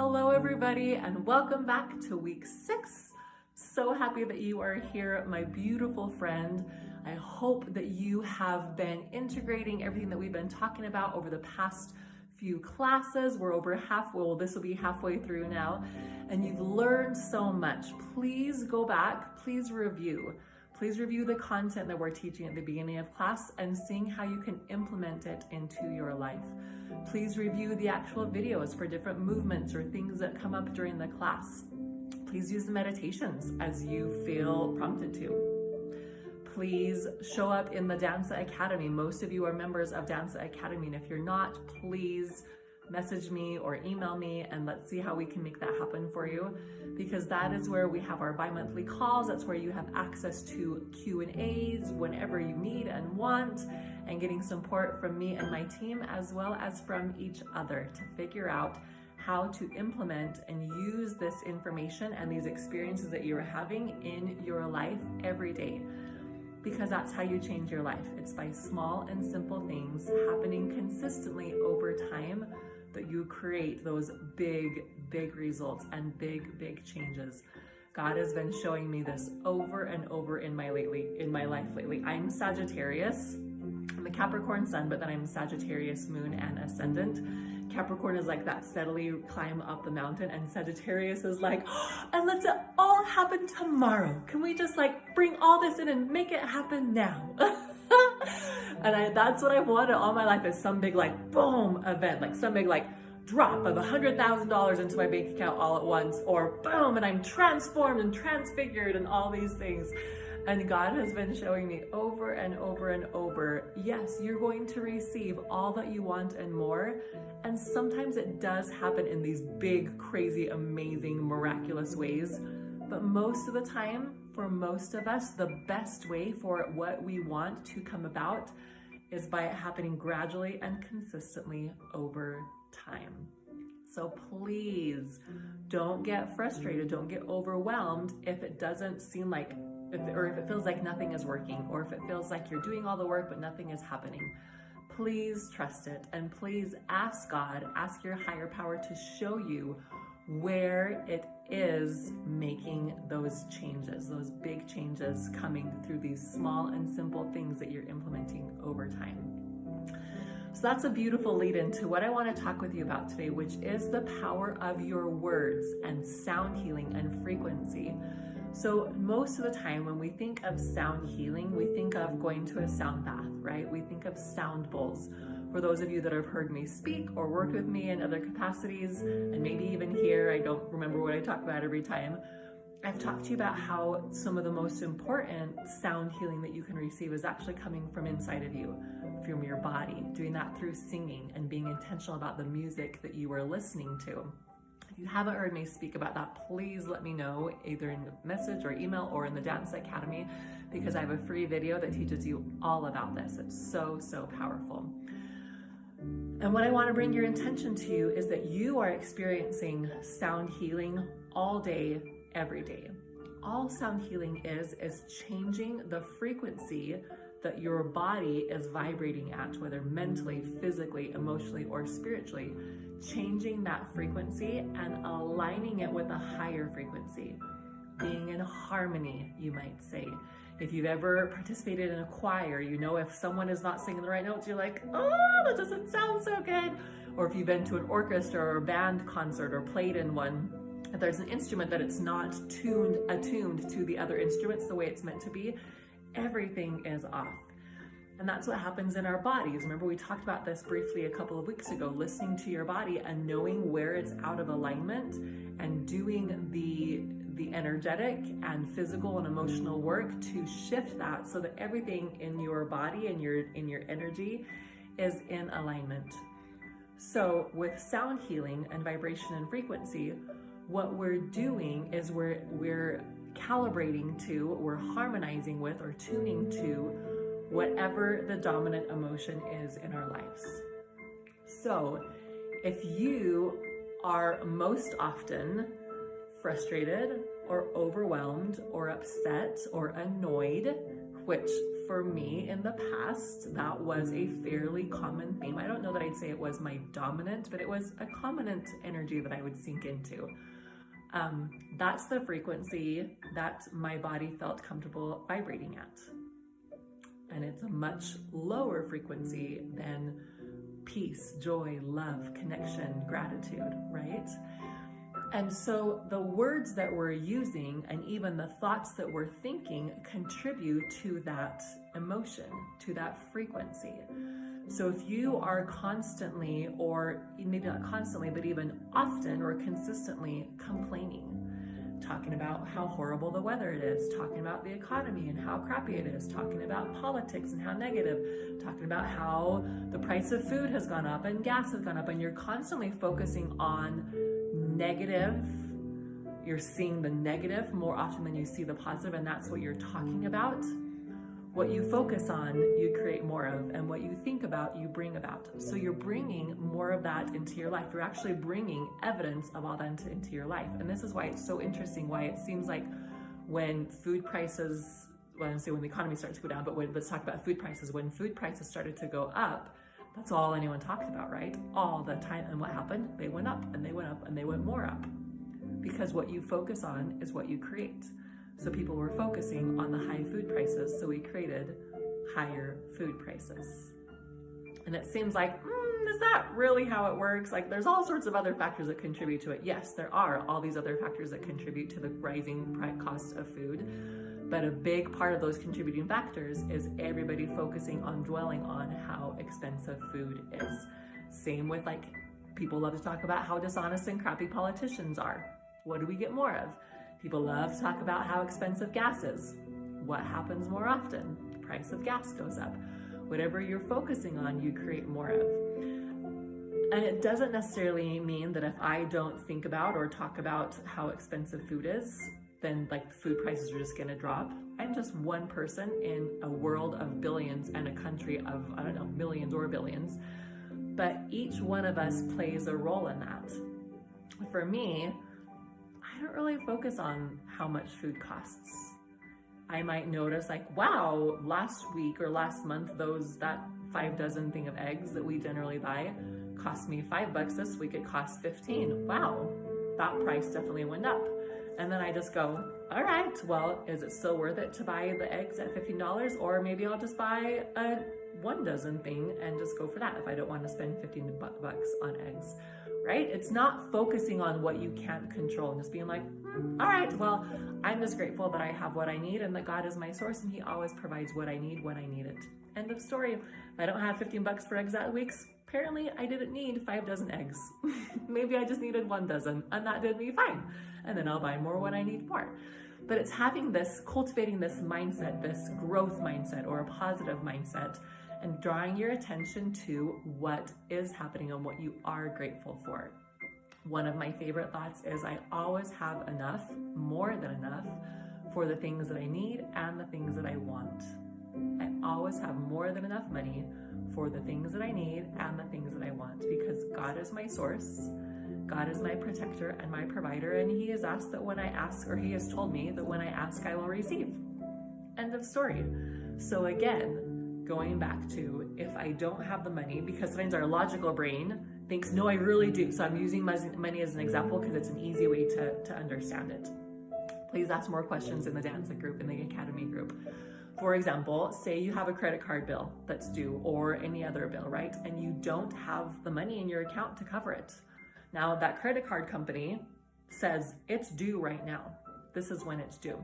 Hello everybody, and welcome back to week 6. So happy that you are here, my beautiful friend. I hope that you have been integrating everything that we've been talking about over the past few classes. We're over halfway, well, this will be halfway through now, and you've learned so much. Please go back, please review. Please review the content that we're teaching at the beginning of class and seeing how you can implement it into your life. Please review the actual videos for different movements or things that come up during the class. Please use the meditations as you feel prompted to. Please show up in the Dansa Academy. Most of you are members of Dansa Academy, and if you're not, please message me or email me and let's see how we can make that happen for you, because that is where we have our bi-monthly calls. That's where you have access to Q&As whenever you need and want, and getting support from me and my team as well as from each other to figure out how to implement and use this information and these experiences that you're having in your life every day, because that's how you change your life. It's by small and simple things happening consistently over time that you create those big results and big changes. God has been showing me this over and over in my life lately. I'm Sagittarius. I'm a Capricorn sun, but then I'm Sagittarius moon and ascendant. Capricorn is like that steadily climb up the mountain, and Sagittarius is like, oh, and let's it all happen tomorrow. Can we just like bring all this in and make it happen now? And that's what I wanted all my life, is some big like boom event, like some big like drop of $100,000 into my bank account all at once, or boom, and I'm transformed and transfigured and all these things. And God has been showing me over and over and over, yes, you're going to receive all that you want and more. And sometimes it does happen in these big, crazy, amazing, miraculous ways. But most of the time, for most of us, the best way for what we want to come about is by it happening gradually and consistently over time. So please don't get frustrated, don't get overwhelmed if it doesn't seem like, if it feels like nothing is working, or if it feels like you're doing all the work but nothing is happening. Please trust it, and please ask God, ask your higher power to show you where it is making those changes, those big changes coming through these small and simple things that you're implementing over time. So that's a beautiful lead into what I want to talk with you about today, which is the power of your words and sound healing and frequency. So most of the time when we think of sound healing, we think of going to a sound bath, right? We think of sound bowls. For those of you that have heard me speak or worked with me in other capacities, and maybe even here, I don't remember what I talk about every time, I've talked to you about how some of the most important sound healing that you can receive is actually coming from inside of you, from your body, doing that through singing and being intentional about the music that you are listening to. If you haven't heard me speak about that, please let me know either in message or email or in the Dansa Academy, because I have a free video that teaches you all about this. It's so powerful. And what I want to bring your attention to is that you are experiencing sound healing all day, every day. All sound healing is changing the frequency that your body is vibrating at, whether mentally, physically, emotionally, or spiritually, changing that frequency and aligning it with a higher frequency, being in harmony, you might say. If you've ever participated in a choir, you know if someone is not singing the right notes, you're like, oh, that doesn't sound so good. Or if you've been to an orchestra or a band concert or played in one, if there's an instrument that it's not attuned to the other instruments the way it's meant to be, everything is off. And that's what happens in our bodies. Remember, we talked about this briefly a couple of weeks ago, listening to your body and knowing where it's out of alignment and doing the energetic and physical and emotional work to shift that so that everything in your body and in your energy is in alignment. So with sound healing and vibration and frequency, what we're doing is we're calibrating to, we're harmonizing with or tuning to whatever the dominant emotion is in our lives. So if you are most often frustrated or overwhelmed or upset or annoyed, which for me in the past, that was a fairly common theme. I don't know that I'd say it was my dominant, but it was a dominant energy that I would sink into. That's the frequency that my body felt comfortable vibrating at. And it's a much lower frequency than peace, joy, love, connection, gratitude, right? And so the words that we're using and even the thoughts that we're thinking contribute to that emotion, to that frequency. So if you are constantly, or maybe not constantly, but even often or consistently complaining, talking about how horrible the weather it is, talking about the economy and how crappy it is, talking about politics and how negative, talking about how the price of food has gone up and gas has gone up, and you're constantly focusing on negative, you're seeing the negative more often than you see the positive, and that's what you're talking about. What you focus on, you create more of, and what you think about, you bring about. So you're bringing more of that into your life. You're actually bringing evidence of all that into your life. And this is why it's so interesting, why it seems like when food prices, well, I don't say when the economy started to go down, but let's talk about food prices. When food prices started to go up, that's all anyone talked about, right? All the time. And what happened? They went up and they went up and they went more up. Because what you focus on is what you create. So people were focusing on the high food prices, so we created higher food prices. And it seems like, is that really how it works? Like, there's all sorts of other factors that contribute to it. Yes, there are all these other factors that contribute to the rising cost of food. But a big part of those contributing factors is everybody focusing on dwelling on how expensive food is. Same with, like, people love to talk about how dishonest and crappy politicians are. What do we get more of? People love to talk about how expensive gas is. What happens more often? The price of gas goes up. Whatever you're focusing on, you create more of. And it doesn't necessarily mean that if I don't think about or talk about how expensive food is, then like food prices are just gonna drop. I'm just one person in a world of billions and a country of, I don't know, millions or billions. But each one of us plays a role in that. For me, I don't really focus on how much food costs. I might notice like, wow, last week or last month, that 5 dozen thing of eggs that we generally buy cost me $5. This week it cost 15. Wow, that price definitely went up. And then I just go, all right, well, is it still worth it to buy the eggs at $15? Or maybe I'll just buy a 1 dozen thing and just go for that if I don't want to spend $15 on eggs. Right? It's not focusing on what you can't control and just being like, all right, well, I'm just grateful that I have what I need and that God is my source and he always provides what I need when I need it. End of story. If I don't have $15 for eggs that week, apparently I didn't need 5 dozen eggs. Maybe I just needed 1 dozen and that did me fine. And then I'll buy more when I need more. But it's having this, cultivating this mindset, this growth mindset or a positive mindset, and drawing your attention to what is happening and what you are grateful for. One of my favorite thoughts is I always have enough, more than enough, for the things that I need and the things that I want. I always have more than enough money for the things that I need and the things that I want because God is my source, God is my protector and my provider, and he has asked that when I ask, or he has told me that when I ask, I will receive. End of story. So again, going back to, if I don't have the money, because sometimes our logical brain thinks, no, I really do. So I'm using money as an example because it's an easy way to understand it. Please ask more questions in the Dancing group, in the Academy group. For example, say you have a credit card bill that's due or any other bill, right? And you don't have the money in your account to cover it. Now that credit card company says it's due right now. This is when it's due.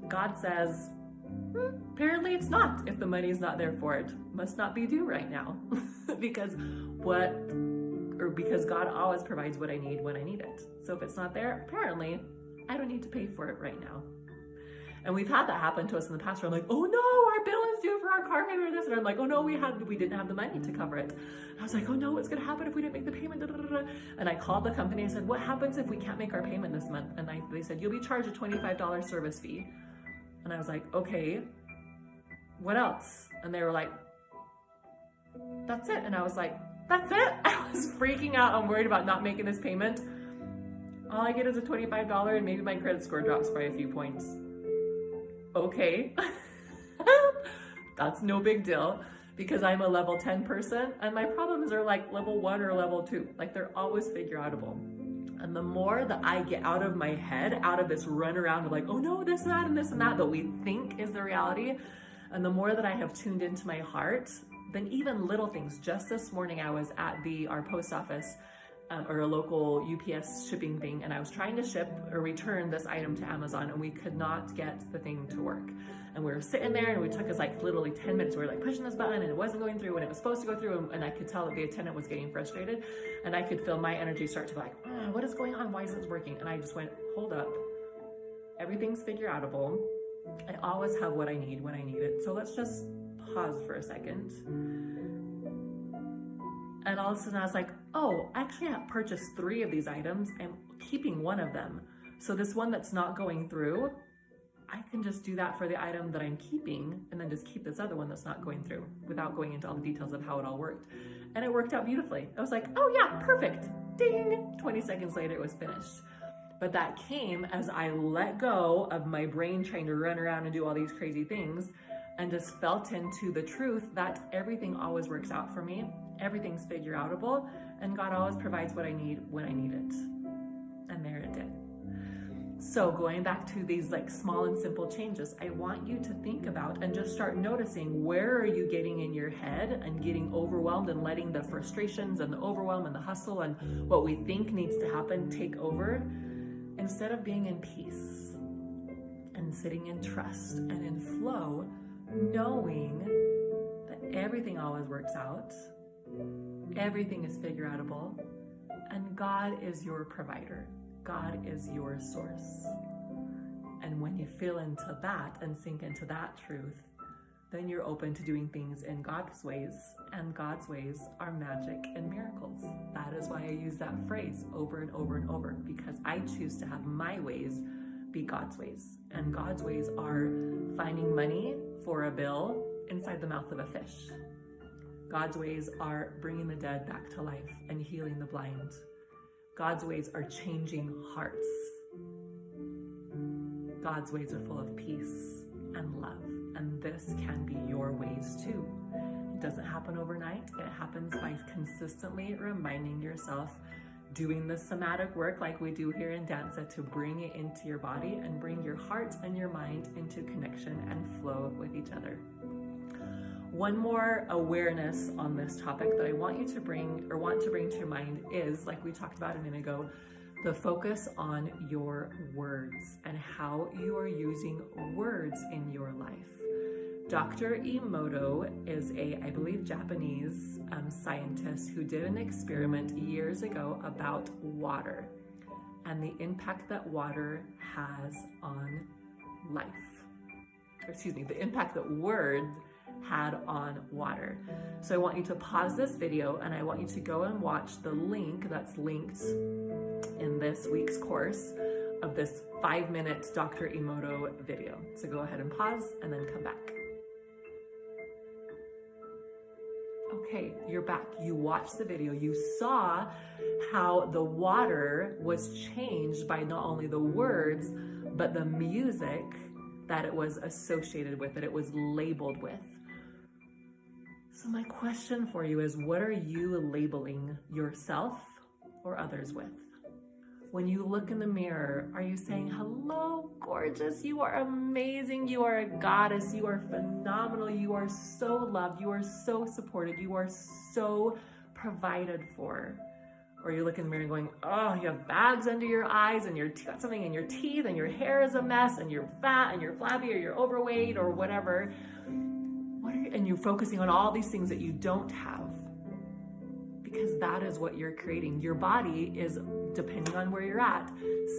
God says, apparently it's not. If the money is not there for it, must not be due right now. because God always provides what I need when I need it. So if it's not there, apparently I don't need to pay for it right now. And we've had that happen to us in the past where I'm like, oh no, our bill is due for our car payment or this. And I'm like, oh no, we didn't have the money to cover it. And I was like, oh no, what's gonna happen if we didn't make the payment? Da, da, da, da. And I called the company and said, what happens if we can't make our payment this month? And they said, you'll be charged a $25 service fee. And I was like, okay, what else? And they were like, that's it. And I was like, that's it? I was freaking out. I'm worried about not making this payment. All I get is a $25 and maybe my credit score drops by a few points. Okay. That's no big deal because I'm a level 10 person and my problems are like level 1 or level 2. Like they're always figure outable. And the more that I get out of my head, out of this run around of like, oh no, this, that, and this and that we think is the reality, and the more that I have tuned into my heart, then even little things. Just this morning, I was at our post office or a local UPS shipping thing, and I was trying to ship or return this item to Amazon, and we could not get the thing to work. And we were sitting there, and it took us like literally 10 minutes. We were like pushing this button, and it wasn't going through when it was supposed to go through, and I could tell that the attendant was getting frustrated, and I could feel my energy start to be like, oh, what is going on? Why isn't this working? And I just went, hold up. Everything's figure outable. I always have what I need when I need it. So let's just pause for a second. And all of a sudden I was like, oh, actually I purchased 3 of these items. I'm keeping one of them. So this one that's not going through, I can just do that for the item that I'm keeping and then just keep this other one that's not going through without going into all the details of how it all worked. And it worked out beautifully. I was like, oh yeah, perfect. Ding. 20 seconds later, it was finished. But that came as I let go of my brain trying to run around and do all these crazy things and just felt into the truth that everything always works out for me. Everything's figure outable, and God always provides what I need when I need it. And there it did. So going back to these like small and simple changes, I want you to think about and just start noticing, where are you getting in your head and getting overwhelmed and letting the frustrations and the overwhelm and the hustle and what we think needs to happen take over, instead of being in peace and sitting in trust and in flow, knowing that everything always works out, everything is figure outable, and God is your provider. God is your source. And when you feel into that and sink into that truth, then you're open to doing things in God's ways, and God's ways are magic and miracles. That is why I use that phrase over and over and over, because I choose to have my ways be God's ways. And God's ways are finding money for a bill inside the mouth of a fish. God's ways are bringing the dead back to life and healing the blind. God's ways are changing hearts. God's ways are full of peace and love. And this can be your ways too. It doesn't happen overnight. It happens by consistently reminding yourself, doing the somatic work like we do here in Danza, to bring it into your body and bring your heart and your mind into connection and flow with each other. One more awareness on this topic that I want you to bring to your mind is, like we talked about a minute ago, the focus on your words and how you are using words in your life. Dr. Emoto is I believe, Japanese scientist who did an experiment years ago about water and the impact that water has on life. Excuse me, the impact that words had on water. So I want you to pause this video and I want you to go and watch the link that's linked in this week's course of this 5-minute Dr. Emoto video. So go ahead and pause and then come back. Okay, you're back. You watched the video. You saw how the water was changed by not only the words, but the music that it was associated with, that it was labeled with. So my question for you is, what are you labeling yourself or others with? When you look in the mirror, are you saying, hello, gorgeous, you are amazing, you are a goddess, you are phenomenal, you are so loved, you are so supported, you are so provided for? Or you look in the mirror and going, oh, you have bags under your eyes and you've got something in your teeth and your hair is a mess and you're fat and you're flabby or you're overweight or whatever. And you're focusing on all these things that you don't have, because that is what you're creating. Your body is, depending on where you're at,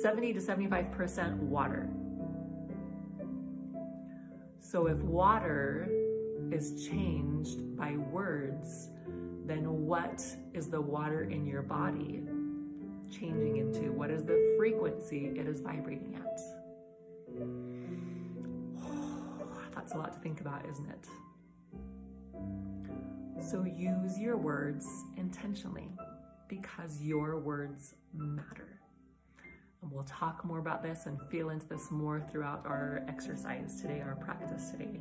70 to 75% water. So if water is changed by words, then what is the water in your body changing into? What is the frequency it is vibrating at? That's a lot to think about, isn't it? So use your words intentionally, because your words matter. And we'll talk more about this and feel into this more throughout our exercise today, our practice today.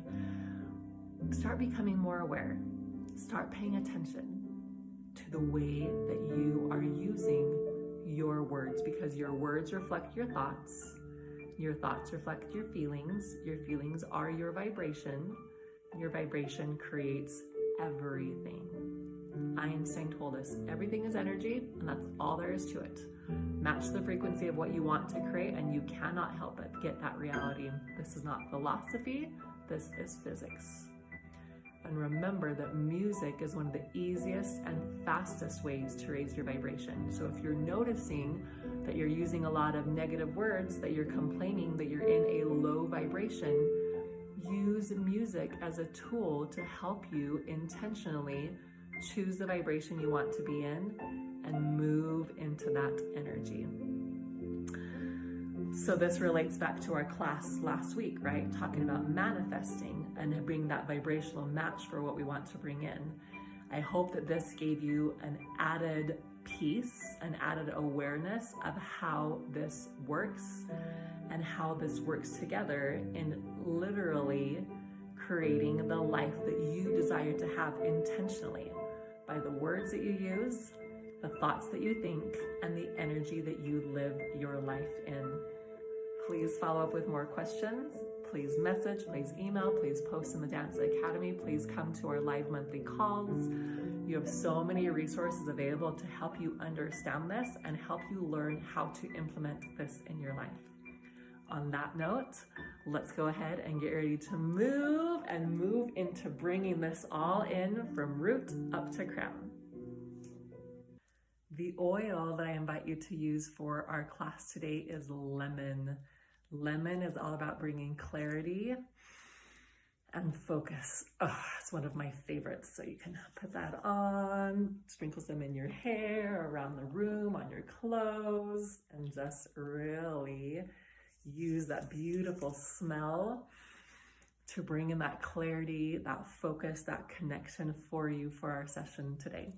start becoming more aware. Start paying attention to the way that you are using your words, because your words reflect your thoughts reflect your feelings are your vibration creates everything. Einstein told us everything is energy, and that's all there is to it. Match the frequency of what you want to create, and you cannot help but get that reality. This is not philosophy, this is physics. And remember that music is one of the easiest and fastest ways to raise your vibration. So if you're noticing that you're using a lot of negative words, that you're complaining that you're in a low vibration, use music as a tool to help you intentionally choose the vibration you want to be in and move into that energy. So this relates back to our class last week, right? Talking about manifesting and bringing that vibrational match for what we want to bring in. I hope that this gave you an added peace, an added awareness of how this works and how this works together in literally creating the life that you desire to have intentionally by the words that you use, the thoughts that you think, and the energy that you live your life in. Please follow up with more questions. Please message, please email, please post in the Dance Academy. Please come to our live monthly calls. You have so many resources available to help you understand this and help you learn how to implement this in your life. On that note, let's go ahead and get ready to move into bringing this all in from root up to crown. The oil that I invite you to use for our class today is lemon. Lemon is all about bringing clarity and focus. Oh, it's one of my favorites. So you can put that on, sprinkle some in your hair, around the room, on your clothes, and just really use that beautiful smell to bring in that clarity, that focus, that connection for you for our session today.